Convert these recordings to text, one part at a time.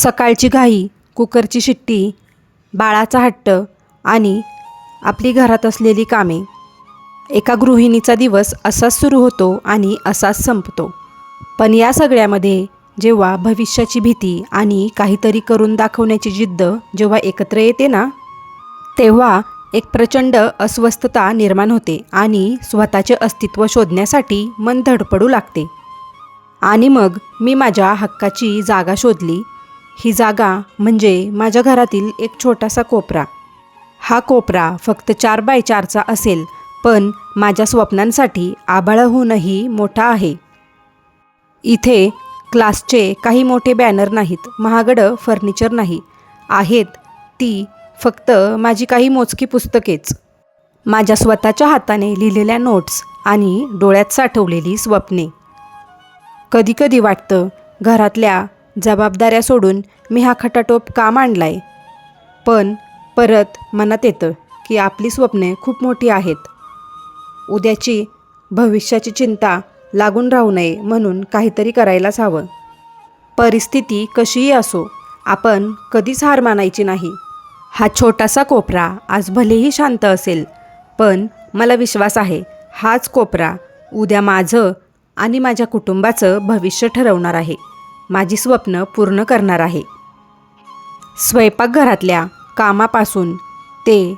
सकाळची घाई, कुकरची शिट्टी, बाळाचा हट्ट आणि आपली घरात असलेली कामे. एका गृहिणीचा दिवस असाच सुरू होतो आणि असाच संपतो. पण या सगळ्यामध्ये जेव्हा भविष्याची भीती आणि काहीतरी करून दाखवण्याची जिद्द जेव्हा एकत्र येते ना, तेव्हा एक प्रचंड अस्वस्थता निर्माण होते आणि स्वतःचे अस्तित्व शोधण्यासाठी मन धडपडू लागते. आणि मग मी माझ्या हक्काची जागा शोधली. ही जागा म्हणजे माझ्या घरातील एक छोटासा कोपरा. हा कोपरा फक्त 4x4चा असेल, पण माझ्या स्वप्नांसाठी आभाळाहूनही मोठा आहे. इथे क्लासचे काही मोठे बॅनर नाहीत, महागडं फर्निचर नाही. आहेत ती फक्त माझी काही मोजकी पुस्तकेच, माझ्या स्वतःच्या हाताने लिहिलेल्या नोट्स आणि डोळ्यात साठवलेली स्वप्ने. कधीकधी वाटतं घरातल्या जबाबदाऱ्या सोडून मी हा खटाटोप का मांडलाय. पण परत मनात येतं की आपली स्वप्ने खूप मोठी आहेत. उद्याची भविष्याची चिंता लागून राहू नये म्हणून काहीतरी करायलाच हवं. परिस्थिती कशीही असो, आपण कधीच हार मानायची नाही. हा छोटासा कोपरा आज भलेही शांत असेल, पण मला विश्वास आहे हाच कोपरा उद्या माझं आणि माझ्या कुटुंबाचं भविष्य ठरवणार आहे, माझी स्वप्न पूर्ण करणार आहे. स्वयंपाकघरातल्या कामापासून ते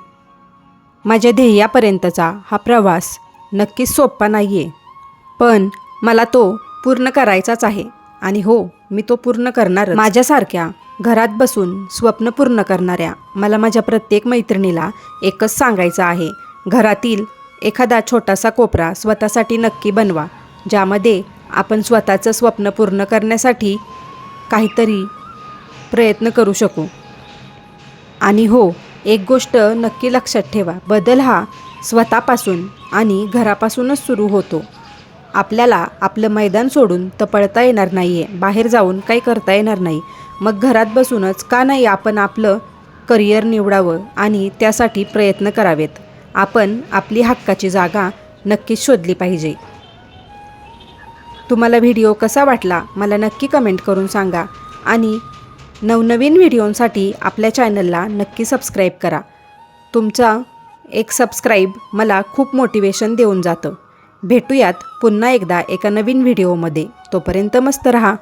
माझ्या ध्येयापर्यंतचा हा प्रवास नक्कीच सोपा नाही आहे, पण मला तो पूर्ण करायचाच आहे. आणि हो, मी तो पूर्ण करणार. माझ्यासारख्या घरात बसून स्वप्न पूर्ण करणाऱ्या मला माझ्या प्रत्येक मैत्रिणीला एकच सांगायचं आहे, घरातील एखादा छोटासा कोपरा स्वतःसाठी नक्की बनवा, ज्यामध्ये आपण स्वतःचं स्वप्न पूर्ण करण्यासाठी काहीतरी प्रयत्न करू शकू. आणि हो, एक गोष्ट नक्की लक्षात ठेवा, बदल हा स्वतःपासून आणि घरापासूनच सुरू होतो. आपल्याला आपलं मैदान सोडून तर पळता येणार नाही आहे, बाहेर जाऊन काही करता येणार नाही. मग घरात बसूनच का नाही आपण आपलं करिअर निवडावं आणि त्यासाठी प्रयत्न करावेत. आपण आपली हक्काची जागा नक्कीच शोधली पाहिजे. तुम्हाला व्हिडिओ कसा वाटला मला नक्की कमेंट करून सांगा आणि नवनवीन व्हिडिओंसाठी आपल्या चॅनलला नक्की सबस्क्राईब करा. तुमचा एक सबस्क्राईब मला खूप मोटिवेशन देऊन जातं. भेटूयात पुन्हा एकदा एका नवीन व्हिडिओमध्ये. तोपर्यंत मस्त रहा.